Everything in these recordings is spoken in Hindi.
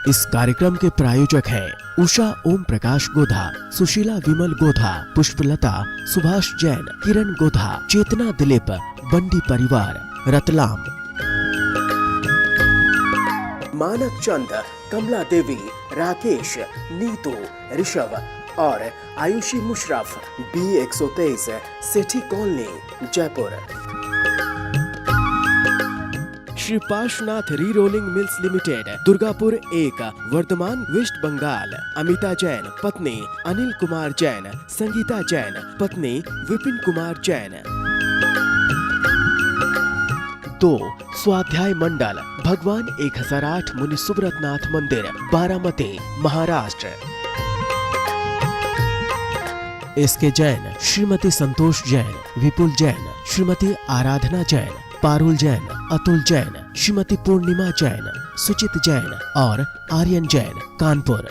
इस कार्यक्रम के प्रायोजक हैं उषा ओम प्रकाश गोधा, सुशीला विमल गोधा, पुष्पलता सुभाष जैन, किरण गोधा, चेतना दिलीप, बंडी परिवार, रतलाम। मानक चंद, कमला देवी, राकेश, नीतू, ऋषभ और Ayushi Musharraf, B123, Sethi colony, Jaipur. Shri Parshwanath re rolling mills limited, Durgapur 1, Bardhaman, West Bengal. Amita Jain, पत्नी अनिल कुमार जैन, संगीता जैन, पत्नी विपिन कुमार जैन। 2, स्वाध्याय मंडल, भगवान 1008 मुनि सुब्रतनाथ मंदिर, बारामती, महाराष्ट्र। इसके जैन, श्रीमती संतोष जैन, विपुल जैन, श्रीमती आराधना जैन, पारुल जैन, अतुल जैन, श्रीमती पूर्णिमा जैन, सुचित जैन और आर्यन जैन, कानपुर।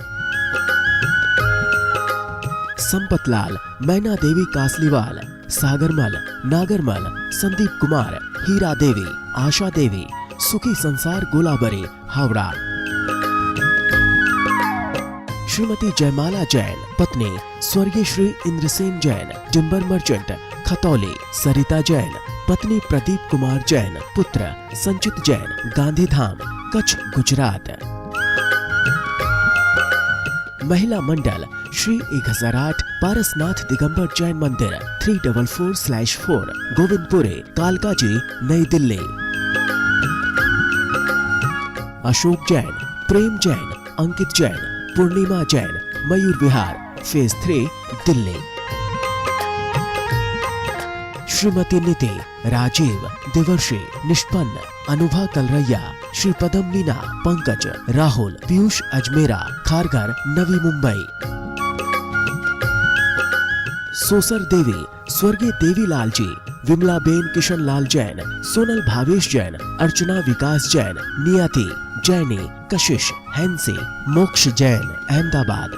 संपतलाल, मैना देवी कासलीवाल, सागरमल, नागरमल, संदीप कुमार, हीरा देवी, आशा देवी, सुखी संसार, गोलाबरी, हावड़ा। श्रीमती जयमाला जैन, पत्नी स्वर्गीय श्री इंद्रसेन जैन, टिम्बर मर्चेंट, खतौली। सरिता जैन, पत्नी प्रदीप कुमार जैन, पुत्र संचित जैन, गांधीधाम, कच्छ, गुजरात। महिला मंडल, श्री 1008 पारसनाथ दिगंबर जैन मंदिर, 344/4, गोविंदपुरी, कालकाजी, नई दिल्ली। अशोक जैन, प्रेम जैन, अंकित जैन, पूर्णिमा जैन, मयूर विहार, फेज 3, दिल्ली। श्रीमती नीति, राजीव, देवर्षि, निष्पन्न, अनुभा कलरैया, श्री पदम मीना, पंकज, राहुल, पीयूष अजमेरा, खारघर, नवी मुंबई। सोसर देवी, स्वर्गीय देवीलाल जी, विमला बेन, किशन लाल जैन, सोनल भावेश जैन, अर्चना विकास जैन, नियति, जैनी, कशिश, हैंसी, मोक्ष जैन, अहमदाबाद।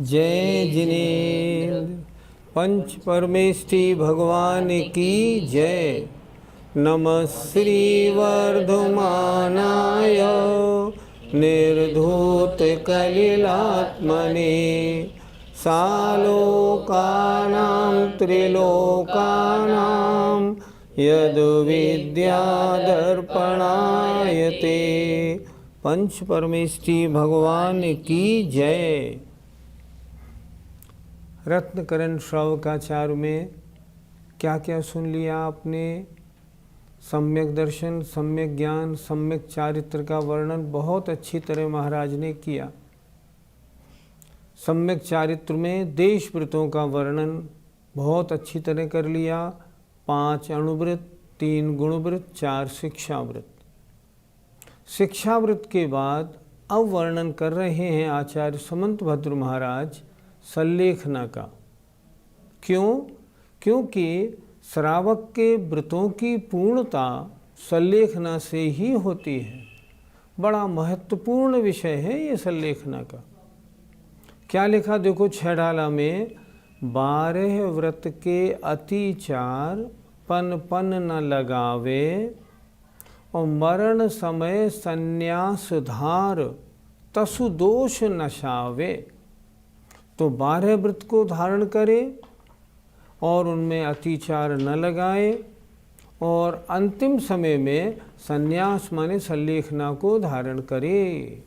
जय जिनेन्द्र, पंच परमेष्टि भगवान की जय। नमः श्री वर्धमानाय निर्धूत कलिलात्मने, सालोकानां त्रिलोकानां यद् विद्यादर्पणायते। पंच परमेष्टि भगवान की जय। रत्नकरण श्रवकाचार्य में क्या क्या सुन लिया आपने? सम्यक दर्शन, सम्यक ज्ञान, सम्यक चारित्र का वर्णन बहुत अच्छी तरह महाराज ने किया। सम्यक चारित्र में देश व्रतों का वर्णन बहुत अच्छी तरह कर लिया। 5 अणुव्रत, 3 गुणव्रत, 4 शिक्षाव्रत। शिक्षाव्रत के बाद अब वर्णन कर रहे हैं आचार्य समंत भद्र महाराज सल्लेखना का। क्यों? क्योंकि श्रावक के व्रतों की पूर्णता सल्लेखना से ही होती है। बड़ा महत्वपूर्ण विषय है ये सल्लेखना का। क्या लिखा देखो 6 डाला में, 12 व्रत के अतिचार पन पन न लगावे, और मरण समय संन्यास धार तसु दोष नशावे। तो 12 व्रत को धारण करे और उनमें अतिचार न लगाए, और अंतिम समय में संन्यास माने सल्लेखना को धारण करे।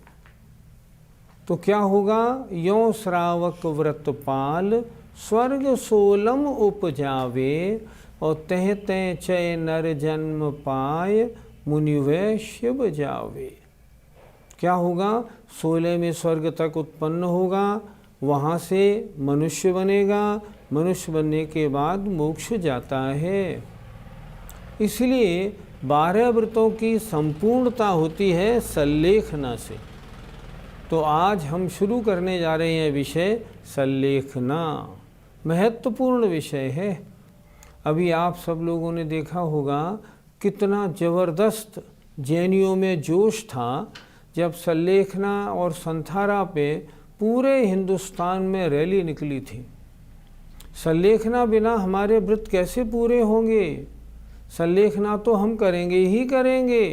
तो क्या होगा? यों श्रावक व्रत पाल स्वर्ग सोलम उपजावे, और तह तह चय नर जन्म पाय मुनिवै शिव जावे। क्या होगा? 16 में स्वर्ग तक उत्पन्न होगा, वहाँ से मनुष्य बनेगा, मनुष्य बनने के बाद मोक्ष जाता है। इसलिए 12 व्रतों की संपूर्णता होती है सल्लेखना से। तो आज हम शुरू करने जा रहे हैं विषय सल्लेखना। महत्वपूर्ण विषय है। अभी आप सब लोगों ने देखा होगा कितना ज़बरदस्त जैनियों में जोश था जब सल्लेखना और संथारा पे पूरे हिंदुस्तान में रैली निकली थी। सल्लेखना बिना हमारे व्रत कैसे पूरे होंगे? संलेखना तो हम करेंगे ही करेंगे,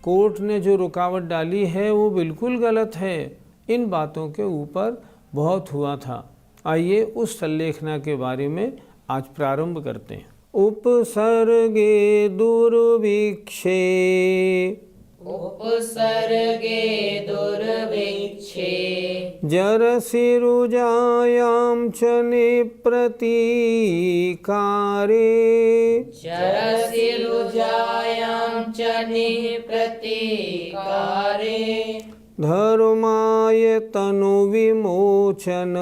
कोर्ट ने जो रुकावट डाली है वो बिल्कुल गलत है। इन बातों के ऊपर बहुत हुआ था। आइए उस संलेखना के बारे में आज प्रारंभ करते हैं। उपसर्गे दुर्भिक्षे, उपसर्गे दुर्भिक्षे, जरसि रुजायां च निप्रतीकारे, जरसि रुजायां च निप्रतीकारे, धर्माय तनुविमोचन,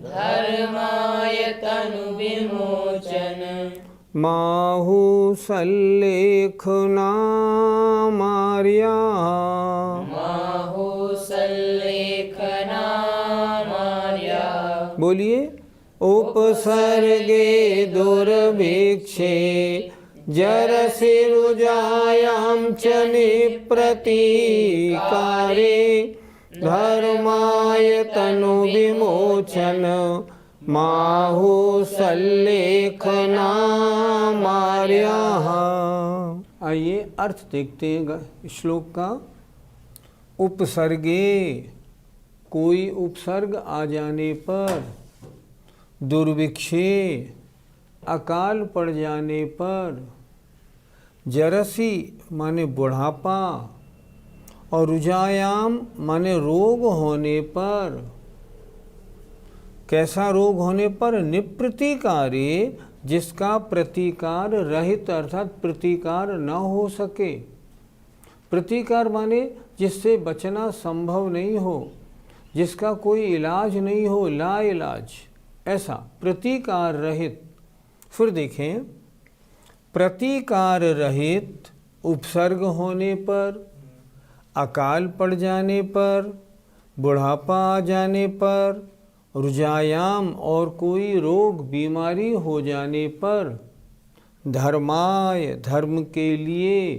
धर्माय तनुविमोचन, माहु सल्लेखनामार्या, माहु सल्लेखनामार्या। बोलिए। उपसर्गे दुर्भिक्षे, जरसि रुजायां च निप्रतीकारे, धर्माय तनुविमोचन, माहु सल्लेखनामार्याः। आइए अर्थ देखते हैं श्लोक का। उपसर्गे, कोई उपसर्ग आ जाने पर, दुर्भिक्षे, अकाल पड़ जाने पर, जरसी माने बुढ़ापा, और रुजायाम माने रोग होने पर। कैसा रोग होने पर? निप्रतीकारे, जिसका प्रतिकार रहित अर्थात प्रतिकार न हो सके। प्रतिकार माने जिससे बचना संभव नहीं हो, जिसका कोई इलाज नहीं हो, ला इलाज, ऐसा प्रतिकार रहित। फिर देखें, प्रतिकार रहित उपसर्ग होने पर, अकाल पड़ जाने पर, बुढ़ापा आ जाने पर, रुजायाम और कोई रोग बीमारी हो जाने पर, धर्माय धर्म के लिए,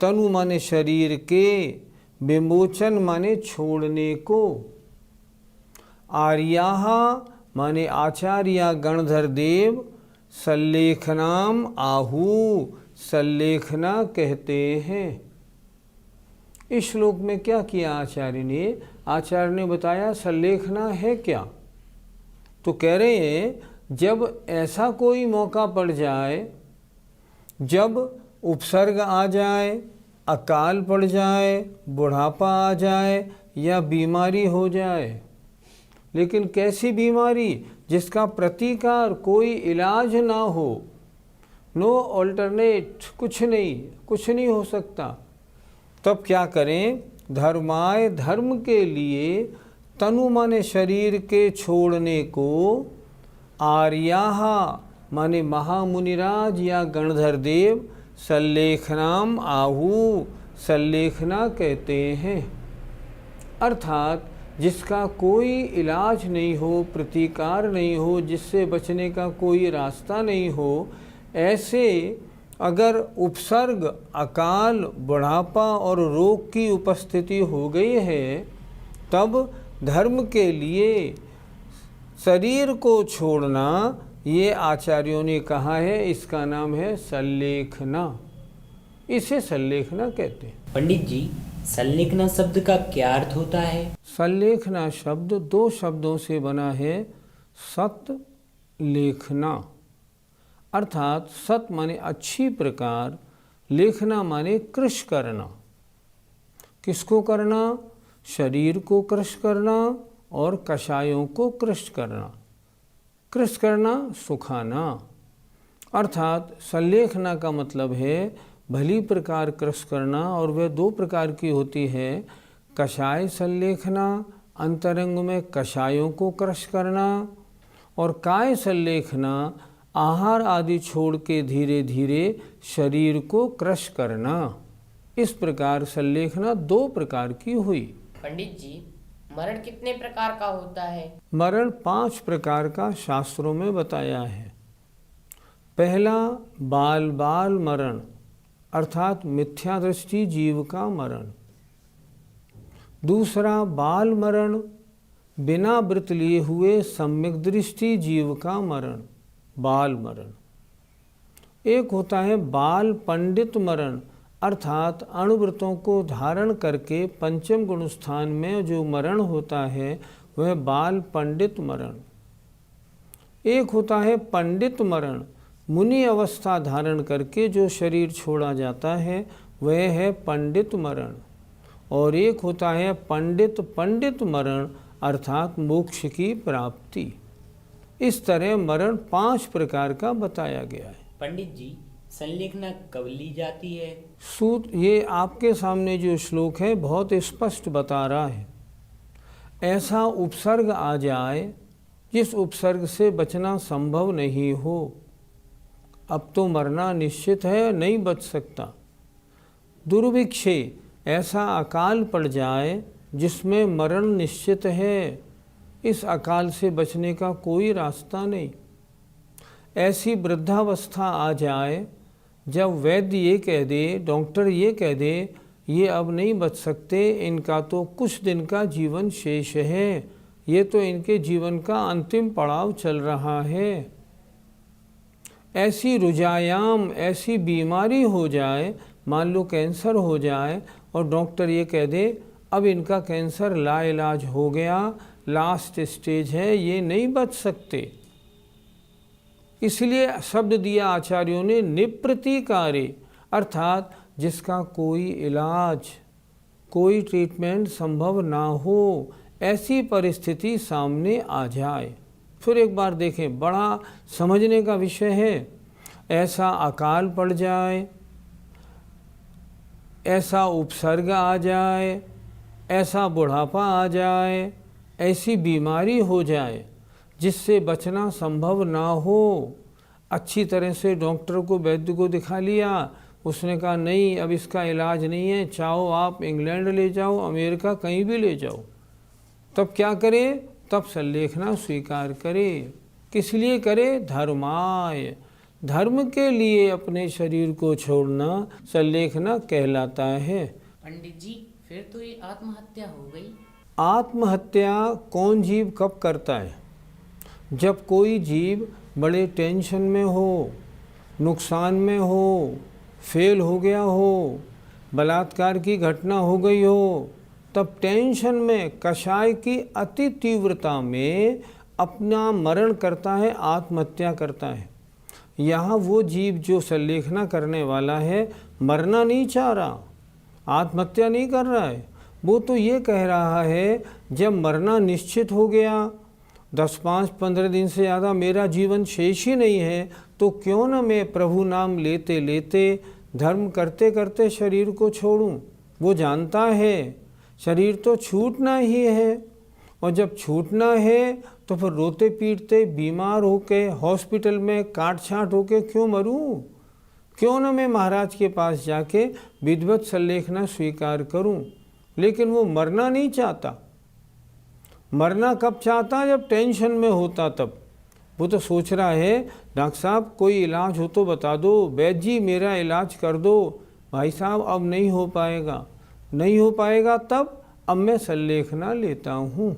तनु माने शरीर के, विमोचन माने छोड़ने को, आर्याः माने आचार्य गणधर देव, सल्लेखनाम आहु, सल्लेखना कहते हैं। इस श्लोक में क्या किया आचार्य ने? आचार्य ने बताया सल्लेखना है क्या। तो कह रहे हैं जब ऐसा कोई मौका पड़ जाए, जब उपसर्ग आ जाए, अकाल पड़ जाए, बुढ़ापा आ जाए या बीमारी हो जाए, लेकिन कैसी बीमारी? जिसका प्रतिकार, कोई इलाज ना हो, नो ऑल्टरनेट, कुछ नहीं हो सकता। तब क्या करें? धर्माय धर्म के लिए, तनु माने शरीर के छोड़ने को, आर्याः माने महामुनिराज या गणधर देव, सल्लेखनाम आहु, सल्लेखना कहते हैं। अर्थात जिसका कोई इलाज नहीं हो, प्रतिकार नहीं हो, जिससे बचने का कोई रास्ता नहीं हो, ऐसे अगर उपसर्ग, अकाल, बुढ़ापा और रोग की उपस्थिति हो गई है, तब धर्म के लिए शरीर को छोड़ना, ये आचार्यों ने कहा है, इसका नाम है सल्लेखना। इसे सल्लेखना कहते हैं। पंडित जी, सल्लेखना शब्द का क्या अर्थ होता है? सल्लेखना शब्द दो शब्दों से बना है। सत लेखना, अर्थात सत माने अच्छी प्रकार, लेखना माने कृश करना। किसको करना? शरीर को कृश करना और कषायों को कृश करना। कृश करना, सुखाना। अर्थात सल्लेखना का मतलब है भली प्रकार कृश करना, और वह दो प्रकार की होती है। कषाय सल्लेखना, अंतरंग में कषायों को कृश करना, और काय सल्लेखना, आहार आदि छोड़ के धीरे धीरे शरीर को कृश करना। इस प्रकार सल्लेखना दो प्रकार की हुई। पंडित जी, मरण कितने प्रकार का होता है? मरण 5 प्रकार का शास्त्रों में बताया है। पहला बाल बाल मरण, अर्थात मिथ्या दृष्टि जीव का मरण। दूसरा बाल मरण, बिना व्रत लिए हुए सम्यक दृष्टि जीव का मरण, बाल मरण। एक होता है बाल पंडित मरण, अर्थात अणुव्रतों को धारण करके पंचम गुण स्थान में जो मरण होता है वह बाल पंडित मरण। एक होता है पंडित मरण, मुनि अवस्था धारण करके जो शरीर छोड़ा जाता है वह है पंडित मरण। और एक होता है पंडित मरण, अर्थात मोक्ष की प्राप्ति। इस तरह मरण 5 प्रकार का बताया गया है। पंडित जी, संलेखना कब ली जाती है? सूत्र ये आपके सामने जो श्लोक है बहुत स्पष्ट बता रहा है। ऐसा उपसर्ग आ जाए जिस उपसर्ग से बचना संभव नहीं हो। अब तो मरना निश्चित है, नहीं बच सकता। दुर्भिक्षे, ऐसा अकाल पड़ जाए जिसमें मरण निश्चित है, इस अकाल से बचने का कोई रास्ता नहीं। ऐसी वृद्धावस्था आ जाए जब वैद्य ये कह दे, डॉक्टर ये कह दे ये अब नहीं बच सकते, इनका तो कुछ दिन का जीवन शेष है, ये तो इनके जीवन का अंतिम पड़ाव चल रहा है। ऐसी रुजायाम, ऐसी बीमारी हो जाए, मान लो कैंसर हो जाए और डॉक्टर ये कह दे अब इनका कैंसर लाइलाज हो गया, लास्ट स्टेज है, ये नहीं बच सकते। इसलिए शब्द दिया आचार्यों ने निप्रतिकारे, अर्थात जिसका कोई इलाज, कोई ट्रीटमेंट संभव ना हो, ऐसी परिस्थिति सामने आ जाए। फिर एक बार देखें, बड़ा समझने का विषय है। ऐसा अकाल पड़ जाए, ऐसा उपसर्ग आ जाए, ऐसा बुढ़ापा आ जाए, ऐसी बीमारी हो जाए जिससे बचना संभव ना हो। अच्छी तरह से डॉक्टर को, वैद्य को दिखा लिया, उसने कहा नहीं अब इसका इलाज नहीं है, चाहो आप इंग्लैंड ले जाओ, अमेरिका कहीं भी ले जाओ। तब क्या करे? तब संलेखना स्वीकार करे। किस लिए करे? धर्माय, धर्म के लिए अपने शरीर को छोड़ना संलेखना कहलाता है। पंडित जी, फिर तो ये आत्महत्या हो गई। आत्महत्या कौन जीव कब करता है? जब कोई जीव बड़े टेंशन में हो, नुकसान में हो, फेल हो गया हो, बलात्कार की घटना हो गई हो, तब टेंशन में, कषाय की अति तीव्रता में अपना मरण करता है, आत्महत्या करता है। यहाँ वो जीव जो संलेखना करने वाला है मरना नहीं चाह रहा, आत्महत्या नहीं कर रहा है। वो तो ये कह रहा है जब मरना निश्चित हो गया, 10, 5, 15 दिन से ज़्यादा मेरा जीवन शेष ही नहीं है, तो क्यों न मैं प्रभु नाम लेते लेते, धर्म करते करते शरीर को छोड़ूं। वो जानता है शरीर तो छूटना ही है, और जब छूटना है तो फिर रोते पीटते बीमार होके हॉस्पिटल में काट छाँट होके क्यों मरूं? क्यों न मैं महाराज के पास जाके विधिवत संलेखना स्वीकार करूं। लेकिन वो मरना नहीं चाहता। मरना कब चाहता? जब टेंशन में होता तब। वो तो सोच रहा है डॉक्टर साहब कोई इलाज हो तो बता दो, वैद्य जी मेरा इलाज कर दो। भाई साहब अब नहीं हो पाएगा, नहीं हो पाएगा, तब अब मैं संलेखना लेता हूँ।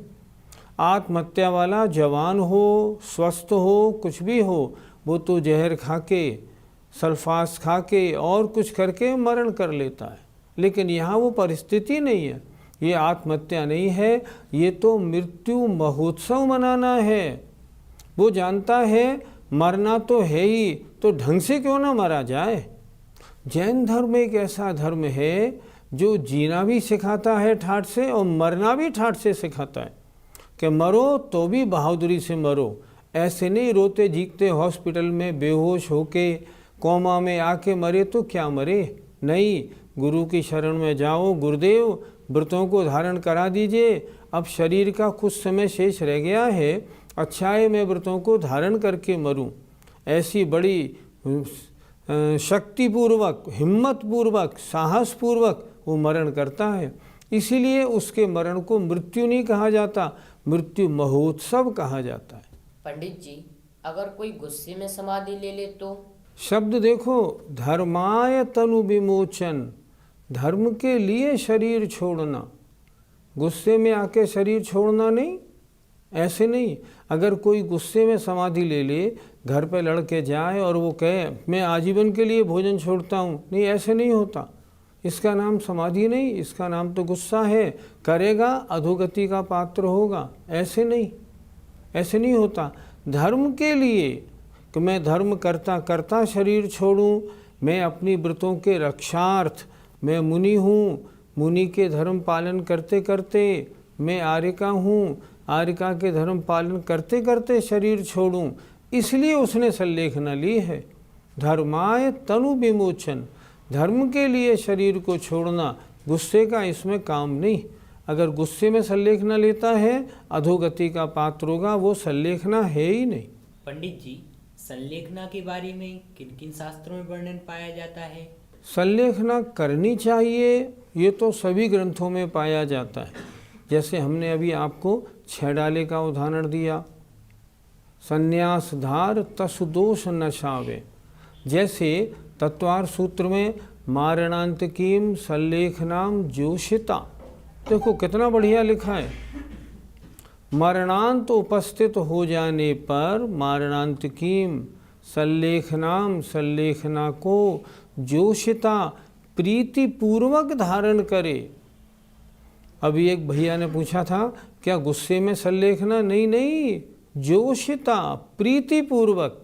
आत्महत्या वाला जवान हो, स्वस्थ हो, कुछ भी हो, वो तो जहर खा के, सल्फास खा के और कुछ करके मरण कर लेता है। लेकिन यहाँ वो परिस्थिति नहीं है, ये आत्महत्या नहीं है, ये तो मृत्यु महोत्सव मनाना है। वो जानता है मरना तो है ही, तो ढंग से क्यों ना मरा जाए। जैन धर्म एक ऐसा धर्म है जो जीना भी सिखाता है ठाठ से और मरना भी ठाठ से सिखाता है कि मरो तो भी बहादुरी से मरो। ऐसे नहीं रोते जीतते हॉस्पिटल में बेहोश होके कोमा में आके मरे तो क्या मरे। नहीं, गुरु की शरण में जाओ, गुरुदेव व्रतों को धारण करा दीजिए, अब शरीर का कुछ समय शेष रह गया है, अच्छा है मैं व्रतों को धारण करके मरूं। ऐसी बड़ी शक्तिपूर्वक, हिम्मतपूर्वक, साहसपूर्वक वो मरण करता है। इसीलिए उसके मरण को मृत्यु नहीं कहा जाता, मृत्यु महोत्सव कहा जाता है। पंडित जी, अगर कोई गुस्से में समाधि ले ले तो? शब्द देखो, धर्माय तनु विमोचन, धर्म के लिए शरीर छोड़ना, गुस्से में आके शरीर छोड़ना नहीं, ऐसे नहीं। अगर कोई गुस्से में समाधि ले ले, घर पे लड़के जाए और वो कहे मैं आजीवन के लिए भोजन छोड़ता हूँ, नहीं, ऐसे नहीं होता। इसका नाम समाधि नहीं, इसका नाम तो गुस्सा है। करेगा अधोगति का पात्र होगा। ऐसे नहीं होता। धर्म के लिए कि मैं धर्म करता करता शरीर छोड़ूं, मैं अपनी व्रतों के रक्षार्थ, मैं मुनि हूँ, मुनि के धर्म पालन करते करते मैं आर्यिका हूँ, आर्यिका के धर्म पालन करते करते शरीर छोड़ूं, इसलिए उसने संलेखना ली है। धर्माय तनु विमोचन, धर्म के लिए शरीर को छोड़ना, गुस्से का इसमें काम नहीं। अगर गुस्से में संलेखना लेता है अधोगति का पात्र होगा, वो संलेखना है ही नहीं। पंडित जी, संलेखना के बारे में किन किन शास्त्रों में वर्णन पाया जाता है? संलेखना करनी चाहिए, ये तो सभी ग्रंथों में पाया जाता है। जैसे हमने अभी आपको छेडाले का उदाहरण दिया, संन्यास धार तस दोष न छावे। जैसे तत्वार सूत्र में मारणांतकीम संलेखनाम जोशिता, देखो कितना बढ़िया लिखा है। मरणांत उपस्थित हो जाने पर मारणांतकीम संलेखनाम, संलेखना को जोशिता प्रीति पूर्वक धारण करे। अभी एक भैया ने पूछा था क्या गुस्से में संलेखना? नहीं, जोशिता प्रीति पूर्वक।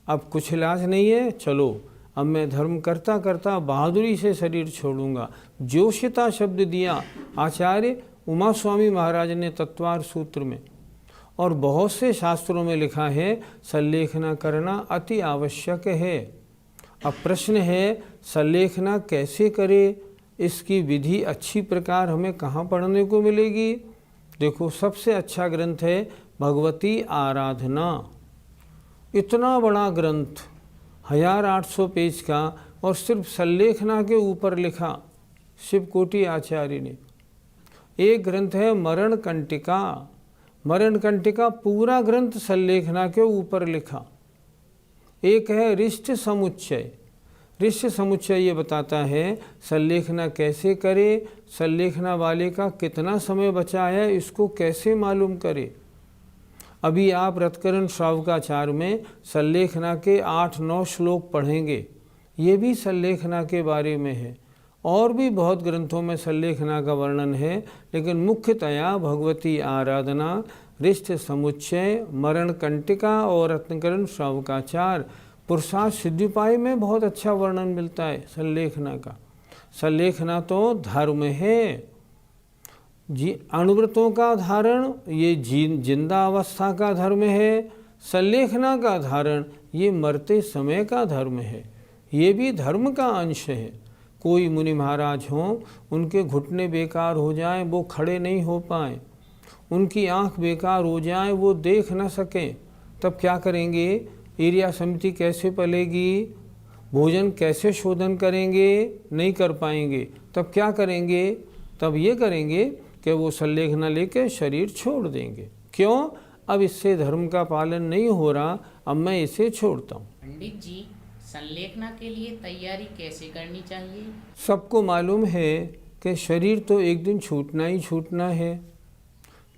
अब कुछ इलाज नहीं है, चलो अब मैं धर्म करता करता बहादुरी से शरीर छोड़ूंगा। जोशिता शब्द दिया आचार्य उमा स्वामी महाराज ने तत्वार सूत्र में, और बहुत से शास्त्रों में लिखा है संलेखना करना अति आवश्यक है। अब प्रश्न है संलेखना कैसे करे, इसकी विधि अच्छी प्रकार हमें कहाँ पढ़ने को मिलेगी? देखो सबसे अच्छा ग्रंथ है भगवती आराधना। इतना बड़ा ग्रंथ 1800 पेज का, और सिर्फ संलेखना के ऊपर लिखा शिवकोटि आचार्य ने। एक ग्रंथ है मरण कंटिका, मरण कंटिका पूरा ग्रंथ संलेखना के ऊपर लिखा। एक है रिष्ट समुच्चय, रिष्ट समुच्चय ये बताता है संलेखना कैसे करे, संलेखना वाले का कितना समय बचा है इसको कैसे मालूम करे। अभी आप रत्करण श्रावकाचार में संलेखना के 8-9 श्लोक पढ़ेंगे, ये भी संलेखना के बारे में है। और भी बहुत ग्रंथों में संलेखना का वर्णन है, लेकिन मुख्यतया भगवती आराधना, रिष्ट समुच्चय, मरण कंटिका और रत्नकरण श्रावकाचार, पुरुषार्थ सिद्धिपाय में बहुत अच्छा वर्णन मिलता है संलेखना का। संलेखना तो धर्म है, अणुव्रतों का धारण ये जिंदा अवस्था का धर्म है, संलेखना का धारण ये मरते समय का धर्म है, ये भी धर्म का अंश है। कोई मुनि महाराज हों, उनके घुटने बेकार हो जाएं, वो खड़े नहीं हो पाएं, उनकी आंख बेकार हो जाए, वो देख न सकें, तब क्या करेंगे? एरिया समिति कैसे पलेगी? भोजन कैसे शोधन करेंगे? नहीं कर पाएंगे। तब क्या करेंगे? तब ये करेंगे कि वो संलेखना लेके शरीर छोड़ देंगे। क्यों? अब इससे धर्म का पालन नहीं हो रहा, अब मैं इसे छोड़ता हूँ। पंडित जी, संलेखना के लिए तैयारी कैसे करनी चाहिए? सबको मालूम है कि शरीर तो एक दिन छूटना ही छूटना है।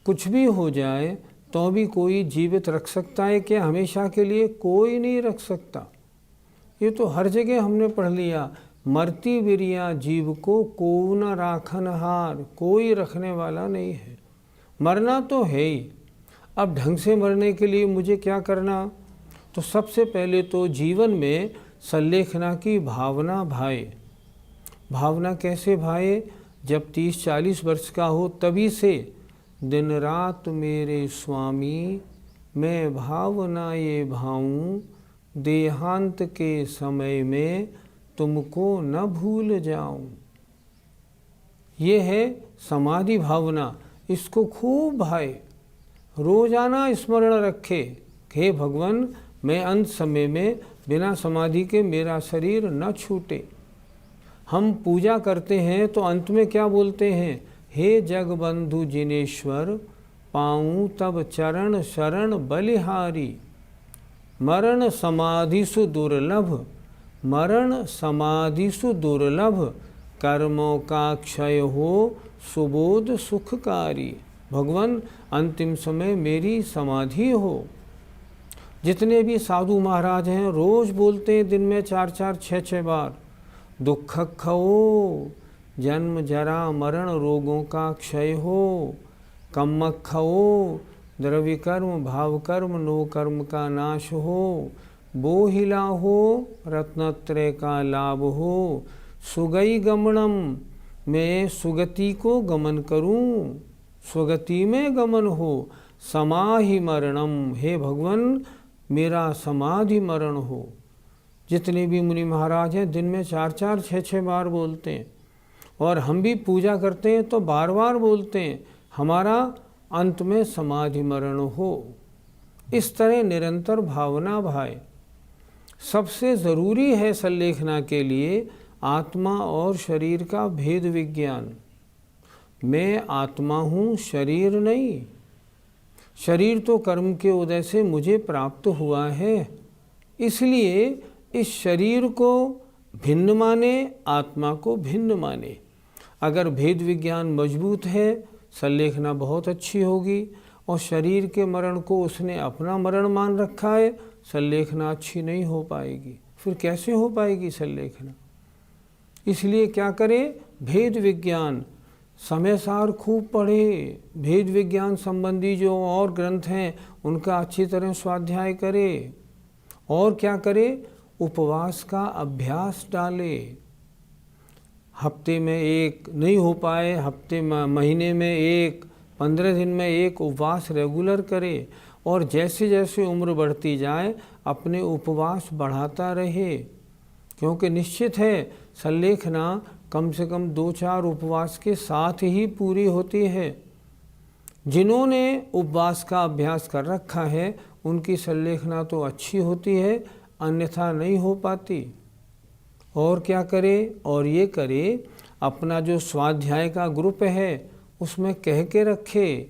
कुछ भी हो जाए तो भी कोई जीवित रख सकता है कि हमेशा के लिए? कोई नहीं रख सकता। ये तो हर जगह हमने पढ़ लिया, मरती विरिया जीव को को न राखन हार, कोई रखने वाला नहीं है। मरना तो है ही। अब ढंग से मरने के लिए मुझे क्या करना? तो सबसे पहले तो जीवन में संलेखना की भावना भाए। भावना कैसे भाए? जब 30-40 वर्ष का हो तभी से दिन रात मेरे स्वामी मैं भावना ये भाऊं, देहांत के समय में तुमको न भूल जाऊं। ये है समाधि भावना, इसको खूब भाए, रोजाना स्मरण रखे, हे भगवान मैं अंत समय में बिना समाधि के मेरा शरीर न छूटे। हम पूजा करते हैं तो अंत में क्या बोलते हैं? हे जगबंधु जिनेश्वर पाऊँ तब चरण शरण बलिहारी, मरण समाधिसु दुर्लभ, मरण समाधिसु दुर्लभ, कर्मों का क्षय हो सुबोध सुखकारी। भगवान अंतिम समय मेरी समाधि हो। जितने भी साधु महाराज हैं रोज बोलते हैं दिन में 4-4 6-6 बार, दुख खो जन्म जरा मरण रोगों का क्षय हो, कम्मक खो द्रव्य कर्म भाव कर्म नो कर्म का नाश हो, बो हिला हो रत्नत्रय का लाभ हो, सुगई गमनम मैं सुगति को गमन करूं, स्वगति में गमन हो, समाधि मरणम हे भगवान मेरा समाधि मरण हो। जितने भी मुनि महाराज हैं दिन में 4-4 6-6 बार बोलते हैं, और हम भी पूजा करते हैं तो बार बार बोलते हैं हमारा अंत में समाधि मरण हो। इस तरह निरंतर भावना भाई सबसे ज़रूरी है संलेखना के लिए आत्मा और शरीर का भेद विज्ञान। मैं आत्मा हूँ, शरीर नहीं। शरीर तो कर्म के उदय से मुझे प्राप्त हुआ है, इसलिए इस शरीर को भिन्न माने, आत्मा को भिन्न माने। अगर भेद विज्ञान मजबूत है संलेखना बहुत अच्छी होगी, और शरीर के मरण को उसने अपना मरण मान रखा है, संलेखना अच्छी नहीं हो पाएगी। फिर कैसे हो पाएगी संलेखना? इसलिए क्या करें, भेद विज्ञान समय सार खूब पढ़े, भेद विज्ञान संबंधी जो और ग्रंथ हैं उनका अच्छी तरह स्वाध्याय करे। और क्या करे, उपवास का अभ्यास डाले। हफ्ते में एक नहीं हो पाए, हफ्ते महीने में एक, 15 दिन में एक उपवास रेगुलर करे। और जैसे जैसे उम्र बढ़ती जाए अपने उपवास बढ़ाता रहे, क्योंकि निश्चित है संलेखना कम से कम 2-4 उपवास के साथ ही पूरी होती है। जिन्होंने उपवास का अभ्यास कर रखा है उनकी संलेखना तो अच्छी होती है, अन्यथा नहीं हो पाती। और क्या करे, और ये करे अपना जो स्वाध्याय का ग्रुप है उसमें कह के रखे।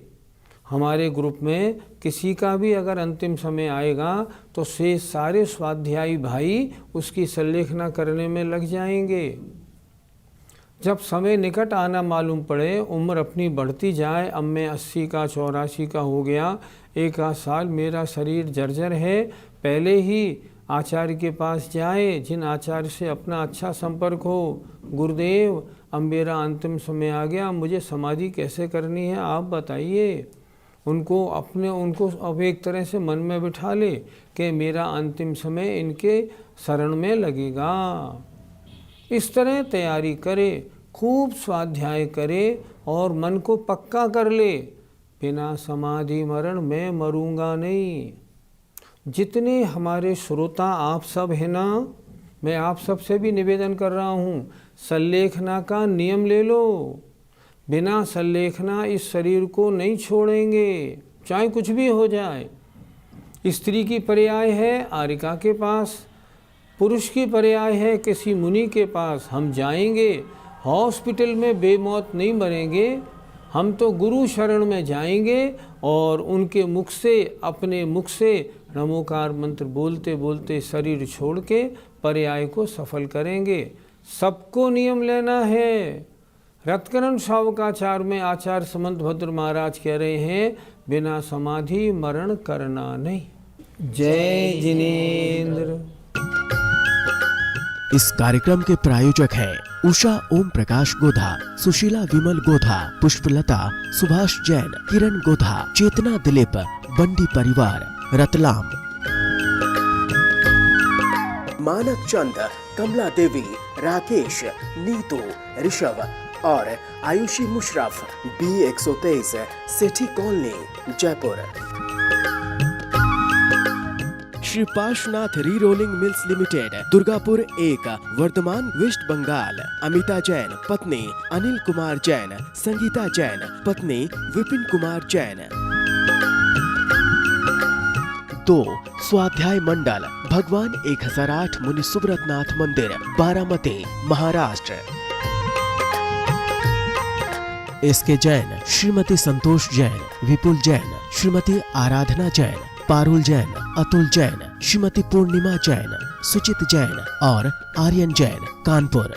हमारे ग्रुप में किसी का भी अगर अंतिम समय आएगा तो सारे स्वाध्यायी भाई उसकी संलेखना करने में लग जाएंगे। जब समय निकट आना मालूम पड़े, उम्र अपनी बढ़ती जाए, अब मैं 80 का 84 का हो गया, 1 साल मेरा शरीर जर्जर है, पहले ही आचार्य के पास जाए, जिन आचार्य से अपना अच्छा संपर्क हो, गुरुदेव अब मेरा अंतिम समय आ गया, मुझे समाधि कैसे करनी है आप बताइए। उनको अब एक तरह से मन में बिठा ले कि मेरा अंतिम समय इनके शरण में लगेगा। इस तरह तैयारी करे, खूब स्वाध्याय करे और मन को पक्का कर ले, बिना समाधि मरण मैं मरूंगा नहीं। जितने हमारे श्रोता आप सब हैं ना, मैं आप सब से भी निवेदन कर रहा हूँ, संलेखना का नियम ले लो। बिना संलेखना इस शरीर को नहीं छोड़ेंगे, चाहे कुछ भी हो जाए। स्त्री की पर्याय है आरिका के पास, पुरुष की पर्याय है किसी मुनि के पास। हम जाएंगे, हॉस्पिटल में बेमौत नहीं मरेंगे, हम तो गुरु शरण में जाएंगे और उनके मुख से, अपने मुख से नमोकार मंत्र बोलते बोलते शरीर छोड़ के पर्याय को सफल करेंगे। सबको नियम लेना है। रत्करण शावकाचार में आचार्य समंत भद्र महाराज कह रहे हैं, बिना समाधि मरण करना नहीं। जय जिनेन्द्र। इस कार्यक्रम के प्रायोजक हैं उषा ओम प्रकाश गोधा, सुशीला विमल गोधा, पुष्पलता सुभाष जैन, किरण गोधा, चेतना दिलीप, बंडी परिवार रतलाम। मानक चंद, कमला देवी, राकेश, नीतू, ऋषभ और Ayushi Musharraf, B123 Sethi colony, Jaipur. Shri Parshwanath re rolling mills limited, Durgapur 1, Bardhaman, West Bengal. Amita Jain, पत्नी अनिल कुमार जैन, संगीता जैन, पत्नी विपिन कुमार जैन। 2 स्वाध्याय मंडल, भगवान 1008 मुनि सुब्रतनाथ मंदिर, बारामती, महाराष्ट्र। एसके जैन, श्रीमती संतोष जैन, विपुल जैन, श्रीमती आराधना जैन, पारुल जैन, अतुल जैन, श्रीमती पूर्णिमा जैन, सुचित जैन और आर्यन जैन, कानपुर।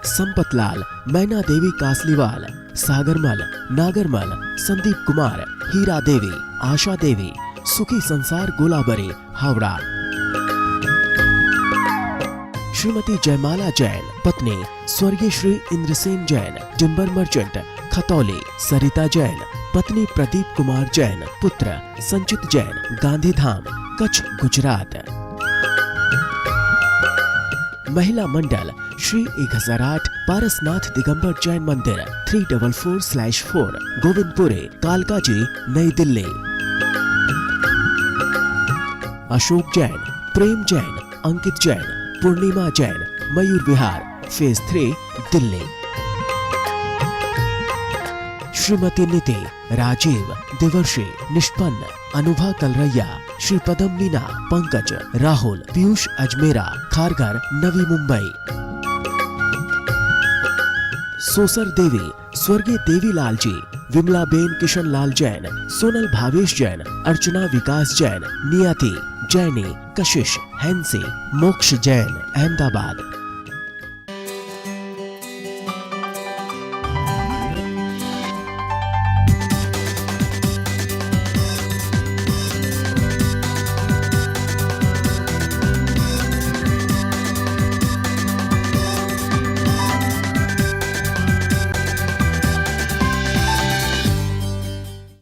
संपतलाल, मैना देवी कासलीवाल, सागरमल, नागरमल, संदीप कुमार, हीरा देवी, आशा देवी, सुखी संसार गोलाबरी, हावड़ा। श्रीमती जयमाला जैन, पत्नी स्वर्गीय श्री इंद्रसेन जैन, टिम्बर मर्चेंट, खतौली। सरिता जैन, पत्नी प्रदीप कुमार जैन, पुत्र संचित जैन, गांधीधाम, कच्छ, गुजरात। महिला मंडल श्री 1008 पारसनाथ दिगंबर जैन मंदिर 344/4 गोविंदपुरे, कालकाजी, नई दिल्ली। अशोक जैन, प्रेम जैन, अंकित जैन, पूर्णिमा जैन, मयूर विहार, फेज 3, दिल्ली। श्रीमती नीति, राजीव, देवर्षि, निष्पन्न, अनुभा कलरैया, श्री पदम मीना, पंकज, राहुल, पीयूष अजमेरा, खारघर, नवी मुंबई। सोसर देवी, स्वर्गीय देवीलाल जी, विमला बेन, किशन लाल जैन, सोनल भावेश जैन, अर्चना विकास जैन, नियति, जैनी, कशिश, हैंसी, मोक्ष जैन, अहमदाबाद।